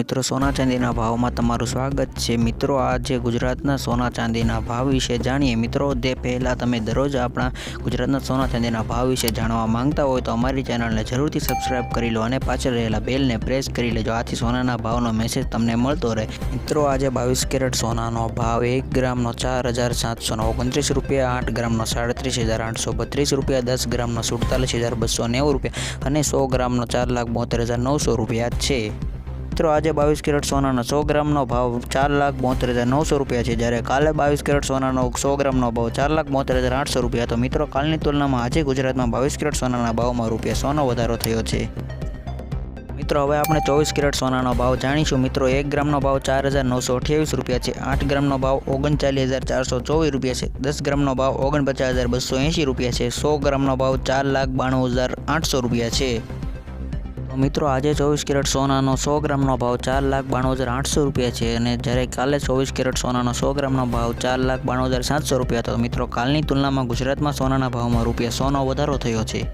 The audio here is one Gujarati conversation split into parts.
મિત્રો, સોના ચાંદીના ભાવમાં તમારું સ્વાગત છે। મિત્રો, આજે ગુજરાતના સોના ચાંદીના ભાવ વિશે જાણીએ। મિત્રો, તે પહેલાં તમે દરરોજ આપણા ગુજરાતના સોના ચાંદીના ભાવ વિશે જાણવા માંગતા હોય તો અમારી ચેનલને જરૂરથી સબસ્ક્રાઇબ કરી લો અને પાછળ રહેલા બેલને પ્રેસ કરી લેજો, આથી સોનાના ભાવનો મેસેજ તમને મળતો રહે। મિત્રો, આજે 22 કેરેટ સોનાનો ભાવ 1 ગ્રામનો 4729 રૂપિયા, 8 ગ્રામનો 37,832 રૂપિયા, 10 ગ્રામનો 47,290 રૂપિયા અને 100 ગ્રામનો 4,72,900 રૂપિયા છે। મિત્રો, આજે 22 કેરેટ સોનાનો 100 ગ્રામનો ભાવ 4,72,900 રૂપિયા છે, જ્યારે કાલે 22 કેરેટ સોનાનો 100 ગ્રામનો ભાવ 4,72,800 રૂપિયા હતો। મિત્રો, કાલની તુલનામાં આજે ગુજરાતમાં 22 કેરેટ સોનાના ભાવમાં રૂપિયા 100નો વધારો થયો છે। મિત્રો, હવે આપણે 24 કેરેટ સોનાનો ભાવ જાણીશું। મિત્રો, 1 ગ્રામનો ભાવ 4,928 રૂપિયા છે, 8 ગ્રામનો ભાવ 39,424 રૂપિયા છે, 10 ગ્રામનો ભાવ 49,280 રૂપિયા છે, 100 ગ્રામનો ભાવ 4,92,800 રૂપિયા છે। મિત્રો, આજે 24 કેરેટ સોનાનો 100 ગ્રામનો ભાવ 4,92,800 રૂપિયા છે અને જ્યારે કાલે 24 કેરેટ સોનાનો 100 ગ્રામનો ભાવ 4,92,700 રૂપિયા હતો। મિત્રો, કાલની તુલનામાં ગુજરાતમાં સોનાના ભાવમાં રૂપિયા 100નો વધારો થયો છે।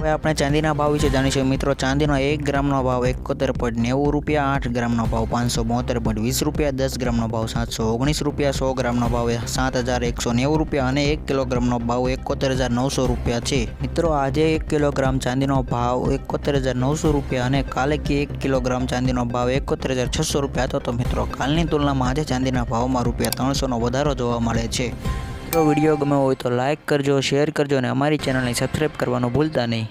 હવે આપણે ચાંદીના ભાવ વિશે જાણીશું। મિત્રો, ચાંદીનો 1 ગ્રામનો ભાવ 71.90 રૂપિયા, 8 ગ્રામનો ભાવ 572.20 રૂપિયા, 10 ગ્રામનો ભાવ 719 રૂપિયા, 100 ગ્રામનો ભાવ 7,190 રૂપિયા અને 1 કિલોગ્રામનો ભાવ 71,900 રૂપિયા છે। મિત્રો, આજે 1 કિલોગ્રામ ચાંદીનો ભાવ 71,900 રૂપિયા અને કાલે 1 કિલોગ્રામ ચાંદીનો ભાવ 71,600 રૂપિયા હતો। તો મિત્રો, કાલની તુલનામાં આજે ચાંદીના ભાવમાં રૂપિયા 300નો વધારો જોવા મળે છે। જો વિડીયો ગમ્યો હોય તો લાઇક કરજો, શેર કરજો અને અમારી ચેનલને સબસ્ક્રાઈબ કરવાનું ભૂલતા નહીં।